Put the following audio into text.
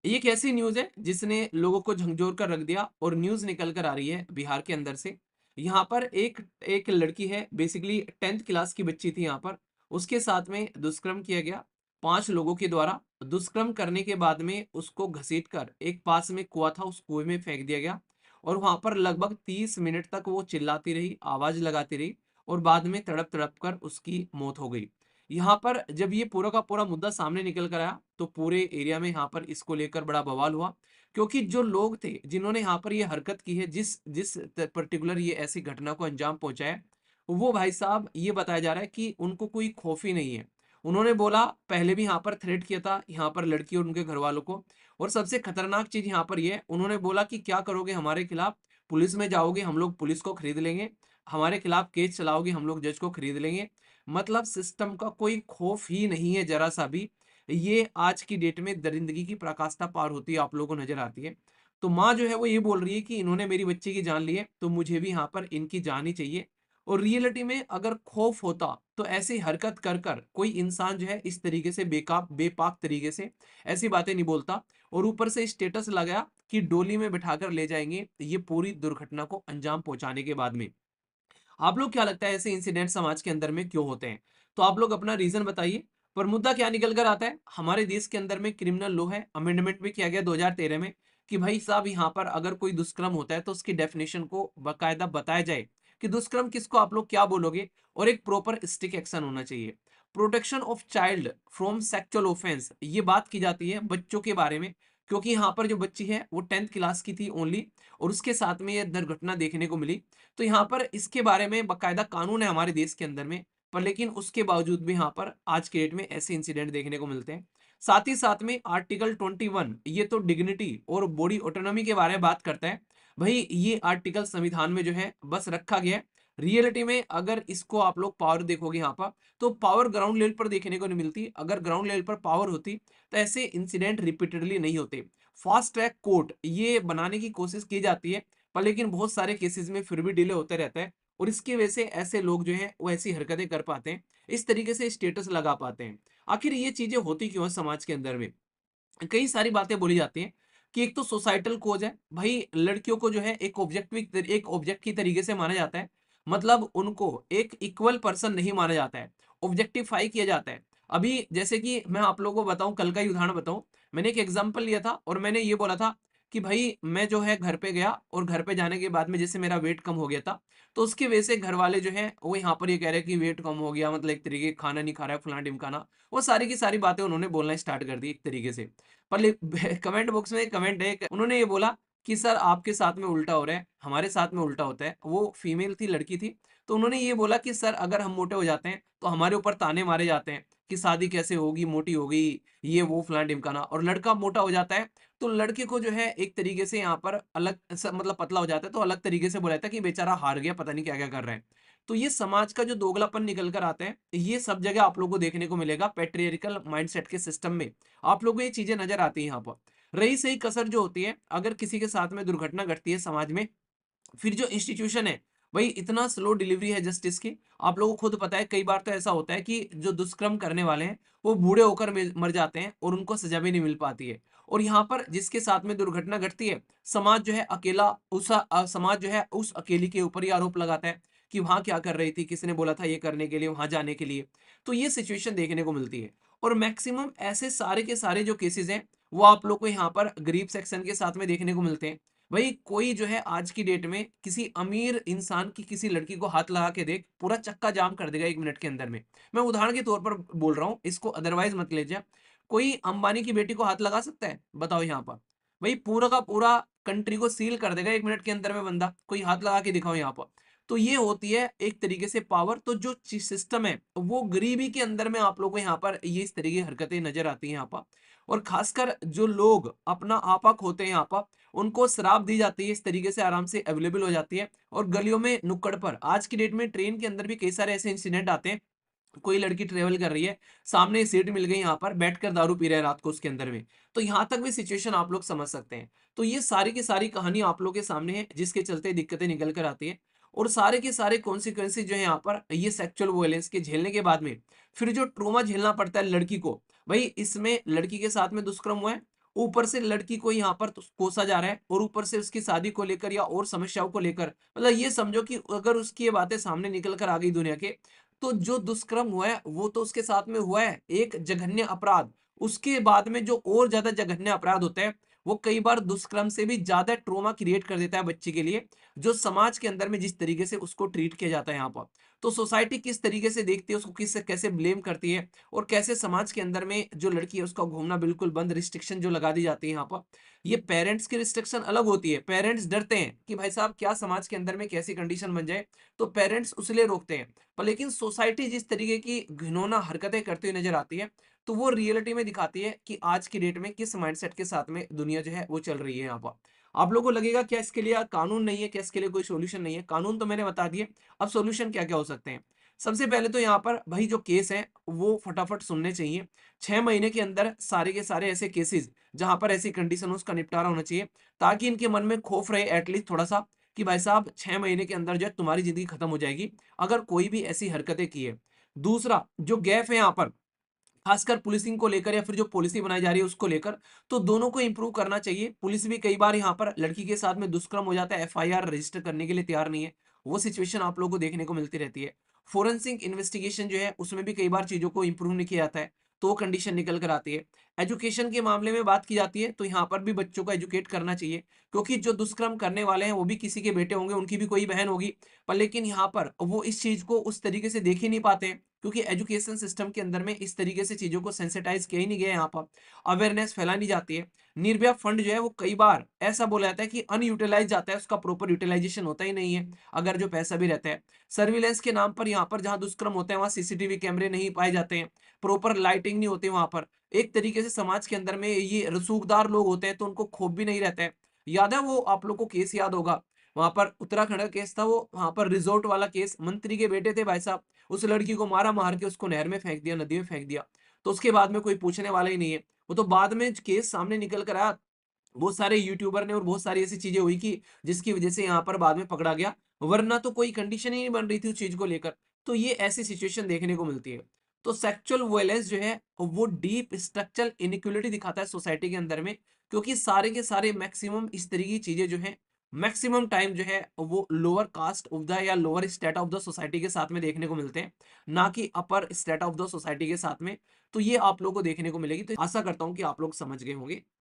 ये एक ऐसी न्यूज़ है जिसने लोगों को झकझोर कर रख दिया और न्यूज़ निकल कर आ रही है बिहार के अंदर से। यहाँ पर एक एक लड़की है, बेसिकली 10th क्लास की बच्ची थी यहाँ पर। उसके साथ में दुष्कर्म किया गया 5 लोगों के द्वारा। दुष्कर्म करने के बाद में उसको घसीटकर एक पास में कुआँ था, उस कुएँ में फेंक दिया गया और वहाँ पर लगभग 30 मिनट तक वो चिल्लाती रही, आवाज़ लगाती रही और बाद में तड़प-तड़प कर उसकी मौत हो गई। यहाँ पर जब ये पूरा का पूरा मुद्दा सामने निकल कर आया, तो पूरे एरिया में यहाँ पर इसको लेकर बड़ा बवाल हुआ, क्योंकि जो लोग थे, जिन्होंने यहाँ पर ये हरकत की है, जिस जिस पर्टिकुलर ये ऐसी घटना को अंजाम पहुंचाया, वो भाई साहब ये बताया जा रहा है कि उनको कोई खौफ ही नहीं है। उन्होंने बोला, पहले भी यहाँ पर थ्रेट किया था यहाँ पर लड़की और उनके घर वालों को। और सबसे खतरनाक चीज यहाँ पर ये है, उन्होंने बोला कि क्या करोगे हमारे खिलाफ? पुलिस में जाओगे, हम लोग पुलिस को खरीद लेंगे। हमारे खिलाफ केस चलाओगे, हम लोग जज को खरीद लेंगे। मतलब सिस्टम का कोई खौफ ही नहीं है जरा सा भी। ये आज की डेट में दरिंदगी की पराकाष्ठा पार होती है, आप लोगों को नजर आती है। तो माँ जो है वो ये बोल रही है कि इन्होंने मेरी बच्ची की जान ली है, तो मुझे भी यहाँ पर इनकी जान ही चाहिए। और रियलिटी में अगर खौफ होता, तो ऐसी हरकत कर कर कोई इंसान जो है इस तरीके से बेपाक तरीके से ऐसी बातें नहीं बोलता। और ऊपर से स्टेटस लगाया कि डोली में बिठाकर ले जाएंगे, ये पूरी दुर्घटना को अंजाम पहुंचाने के बाद में। आप लोग क्या लगता है ऐसे इंसिडेंट समाज के अंदर में क्यों होते हैं? तो आप लोग अपना रीजन बताइए। पर मुद्दा क्या निकल कर आता है, हमारे देश के अंदर में क्रिमिनल लॉ है, अमेंडमेंट भी किया गया 2013 में कि भाई साहब यहाँ पर अगर कोई दुष्कर्म होता है तो उसकी डेफिनेशन को बकायदा बताया जाए कि दुष्कर्म किसको आप लोग क्या बोलोगे, और एक प्रॉपर स्टिक एक्शन होना चाहिए। Protection of child from sexual offence, ये बात की जाती है बच्चों के बारे में, क्योंकि यहाँ पर जो बच्ची है वो 10th क्लास की थी ओनली, और उसके साथ में ये दुर्घटना देखने को मिली। तो यहाँ पर इसके बारे में बाकायदा कानून है हमारे देश के अंदर में, पर लेकिन उसके बावजूद भी यहाँ पर आज के डेट में ऐसे इंसिडेंट देखने को मिलते हैं। साथ ही साथ में आर्टिकल 21, ये तो डिग्निटी और बॉडी ऑटोनॉमी के बारे में बात करता है। भाई ये आर्टिकल संविधान में जो है बस रखा गया है। रियलिटी में अगर इसको आप लोग पावर देखोगे यहाँ पर, तो पावर ग्राउंड लेवल पर देखने को नहीं मिलती। अगर ग्राउंड लेवल पर पावर होती, तो ऐसे इंसिडेंट रिपीटेडली नहीं होते। फास्ट ट्रैक कोर्ट ये बनाने की कोशिश की जाती है, पर लेकिन बहुत सारे केसेस में फिर भी डिले होते रहता है, और इसकी वजह से ऐसे लोग जो हैं वो ऐसी हरकतें कर पाते हैं, इस तरीके से स्टेटस लगा पाते हैं। आखिर ये चीजें होती क्यों है समाज के अंदर में? कई सारी बातें बोली जाती हैं कि एक तो सोसाइटल कोज है, भाई लड़कियों को जो है एक ऑब्जेक्ट की तरीके से माना जाता है। मतलब उनको एक इक्वल पर्सन नहीं माना जाता है, ऑब्जेक्टिफाई किया जाता है। अभी जैसे कि मैं आप लोगों को बताऊं, कल का ही उदाहरण बताऊं। मैंने एक एग्जांपल लिया था और मैंने ये बोला था कि भाई मैं जो है घर पे गया, और घर पे जाने के बाद में जैसे मेरा वेट कम हो गया था, तो उसकी वजह से घर वाले जो हैं वो यहाँ पर ये कह रहे हैं कि वेट कम हो गया, मतलब एक तरीके का खाना नहीं खा रहा है, फलाना ढिमकाना। वो सारी की सारी बातें उन्होंने बोलना स्टार्ट कर दी एक तरीके से। पर कमेंट बॉक्स में एक कमेंट है, उन्होंने ये बोला कि सर आपके साथ में उल्टा हो रहा है, हमारे साथ में उल्टा होता है। वो फीमेल थी, लड़की थी। तो उन्होंने ये बोला कि सर अगर हम मोटे हो जाते हैं तो हमारे ऊपर ताने मारे जाते हैं कि शादी कैसे होगी, मोटी हो गई, ये वो फलाना ढिमकाना। और लड़का मोटा हो जाता है तो लड़के को जो है एक तरीके से यहाँ पर मतलब पतला हो जाता है तो अलग तरीके से बोला जाता है कि बेचारा हार गया, पता नहीं क्या क्या कर रहा है। तो ये समाज का जो दोगलापन निकल कर आता है, ये सब जगह आप लोगों को देखने को मिलेगा पेट्रियर्कल माइंडसेट के सिस्टम में। आप लोगों को ये चीजें नजर आती है यहाँ पर। रही सही कसर जो होती है, अगर किसी के साथ में दुर्घटना घटती है समाज में, फिर जो इंस्टीट्यूशन है, भाई इतना स्लो डिलीवरी है जस्टिस की। आप लोगों को खुद पता है, कई बार तो ऐसा होता है कि जो दुष्कर्म करने वाले हैं वो बूढ़े होकर मर जाते हैं और उनको सजा भी नहीं मिल पाती है। और यहाँ पर जिसके साथ में दुर्घटना घटती है, समाज जो है अकेला समाज जो है उस अकेली के ऊपर ही आरोप लगाता है कि वहां क्या कर रही थी, किसने बोला था ये करने के लिए, वहां जाने के लिए। तो ये सिचुएशन देखने को मिलती है। और मैक्सिमम ऐसे सारे के सारे जो केसेस हैं, वो आप लोग को यहाँ पर गरीब सेक्शन के साथ में देखने को मिलते हैं। भाई कोई जो है आज की डेट में किसी अमीर इंसान की किसी लड़की को हाथ लगा के देख, पूरा चक्का जाम कर देगा 1 मिनट के अंदर में। मैं उदाहरण के तौर पर बोल रहा हूँ, इसको अदरवाइज मत ले जा। कोई अंबानी की बेटी को हाथ लगा सकता है, बताओ यहाँ पर? भाई पूरा का पूरा कंट्री को सील कर देगा 1 मिनट के अंदर में बंदा, कोई हाथ लगा के दिखाओ यहाँ पर। तो ये होती है एक तरीके से पावर। तो जो सिस्टम है वो गरीबी के अंदर में आप लोगों को यहाँ पर ये इस तरीके की हरकतें नजर आती हैं यहाँ पर। और खासकर जो लोग अपना आपा खोते हैं यहाँ पर, उनको शराब दी जाती है, इस तरीके से आराम से अवेलेबल हो जाती है। और गलियों में नुक्कड़ पर आज की डेट में ट्रेन के अंदर भी कई सारे ऐसे इंसिडेंट आते हैं। कोई लड़की ट्रेवल कर रही है, सामने सीट मिल गई, यहाँ पर बैठकर दारू पी रहे हैं रात को उसके अंदर में। तो यहाँ तक भी सिचुएशन आप लोग समझ सकते हैं। तो ये सारी की सारी कहानी आप लोग के सामने है, जिसके चलते दिक्कतें निकल कर आती है। और सारे के सारे कॉन्सिक्वेंसेज जो है यहाँ पर, ये सेक्सुअल वायलेंस के झेलने के बाद में फिर जो ट्रोमा झेलना पड़ता है लड़की को, भाई इसमें लड़की के साथ में दुष्कर्म हुआ है, ऊपर से लड़की को यहाँ पर कोसा जा रहा है और ऊपर से उसकी शादी को लेकर या और समस्याओं को लेकर, मतलब ये समझो कि अगर उसकी ये बातें सामने निकल कर आ गई दुनिया के, तो जो दुष्कर्म हुआ है वो तो उसके साथ में हुआ है, एक जघन्य अपराध। उसके बाद में जो और ज्यादा जघन्य अपराध होते हैं, वो कई बार दुष्कर्म से भी ज्यादा ट्रोमा क्रिएट कर देता है बच्चे के लिए, जो समाज के अंदर में जिस तरीके से उसको ट्रीट किया जाता है यहाँ पर। तो सोसाइटी किस तरीके से देखती है उसको, किस कैसे ब्लेम करती है, और कैसे समाज के अंदर में जो लड़की है उसका घूमना बिल्कुल बंद, रिस्ट्रिक्शन जो लगा दी जाती है यहाँ पर। ये पेरेंट्स की रिस्ट्रिक्शन अलग होती है, पेरेंट्स डरते हैं कि भाई साहब क्या समाज के अंदर में कैसी कंडीशन बन जाए, तो पेरेंट्स उसलिए रोकते हैं। पर लेकिन सोसाइटी जिस तरीके की घिनौना हरकतें करती हुई नजर आती है, तो वो रियलिटी में दिखाती है कि आज की डेट में किस माइंडसेट के साथ में दुनिया जो है वो चल रही है यहाँ पर। आप लोगों को लगेगा क्या इसके लिए कानून नहीं है, क्या इसके लिए कोई सोल्यूशन नहीं है? कानून तो मैंने बता दिए, अब सोल्यूशन क्या क्या हो सकते हैं। सबसे पहले तो यहाँ पर भाई जो केस है वो फटाफट सुनने चाहिए। 6 महीने के अंदर सारे के सारे ऐसे केसेस जहां पर ऐसी कंडीशन हो उसका निपटारा होना चाहिए, ताकि इनके मन में खौफ रहे एटलीस्ट थोड़ा सा, कि भाई साहब 6 महीने के अंदर जो है तुम्हारी जिंदगी खत्म हो जाएगी अगर कोई भी ऐसी हरकतें की है। दूसरा जो गैप है यहाँ पर, खासकर पुलिसिंग को लेकर या फिर जो पॉलिसी बनाई जा रही है उसको लेकर, तो दोनों को इंप्रूव करना चाहिए। पुलिस भी कई बार यहाँ पर लड़की के साथ में दुष्कर्म हो जाता है, एफआईआर रजिस्टर करने के लिए तैयार नहीं है। वो सिचुएशन आप लोगों को देखने को मिलती रहती है। फोरेंसिक इन्वेस्टिगेशन जो है उसमें भी कई बार चीजों को इंप्रूव नहीं किया जाता है, तो वो कंडीशन निकल कर आती है। एजुकेशन के मामले में बात की जाती है तो यहाँ पर भी बच्चों को एजुकेट करना चाहिए, क्योंकि जो दुष्कर्म करने वाले हैं वो भी किसी के बेटे होंगे, उनकी भी कोई बहन होगी। पर लेकिन यहाँ पर वो इस चीज को उस तरीके से देख ही नहीं पाते हैं, क्योंकि एजुकेशन सिस्टम के अंदर में इस तरीके से चीजों को सेंसिटाइज किया ही नहीं गया यहाँ पर, अवेयरनेस फैलाई नहीं जाती है। निर्भया फंड जो है वो कई बार ऐसा बोला जाता है कि अनयूटिलाइज जाता है, उसका प्रॉपर यूटिलाइजेशन होता ही नहीं है, अगर जो पैसा भी रहता है। सर्विलेंस के नाम पर यहाँ पर जहाँ दुष्कर्म होते हैं वहाँ सीसीटीवी कैमरे नहीं पाए जाते हैं, प्रॉपर लाइटिंग नहीं होती वहां पर। एक तरीके से समाज के अंदर में ये रसूखदार लोग होते हैं तो उनको खौफ भी नहीं रहता है। याद है वो आप लोग को केस याद होगा, वहां पर उत्तराखंड का केस था, वो वहां पर रिजोर्ट वाला केस, मंत्री के बेटे थे भाई साहब, उस लड़की को मारा, मार के उसको नहर में फेंक दिया, नदी में फेंक दिया। तो उसके बाद में कोई पूछने वाला ही नहीं है। वो तो बाद में केस सामने निकल कर आया, बहुत सारे यूट्यूबर ने और बहुत सारी ऐसी चीजें हुई कि जिसकी वजह से यहाँ पर बाद में पकड़ा गया, वरना तो कोई कंडीशन ही नहीं बन रही थी उस चीज को लेकर। तो ये ऐसी सिचुएशन देखने को मिलती है। तो सेक्सुअल वायलेंस जो है वो डीप स्ट्रक्चरल इनइक्वालिटी दिखाता है सोसाइटी के अंदर में, क्योंकि सारे के सारे मैक्सिमम इस तरह की चीजें जो है मैक्सिमम टाइम जो है वो लोअर कास्ट ऑफ द या lower state of the society के साथ में देखने को मिलते हैं, ना कि अपर स्टेट ऑफ द सोसाइटी के साथ में। तो ये आप लोगों को देखने को मिलेगी, तो आशा करता हूँ कि आप लोग समझ गए होंगे।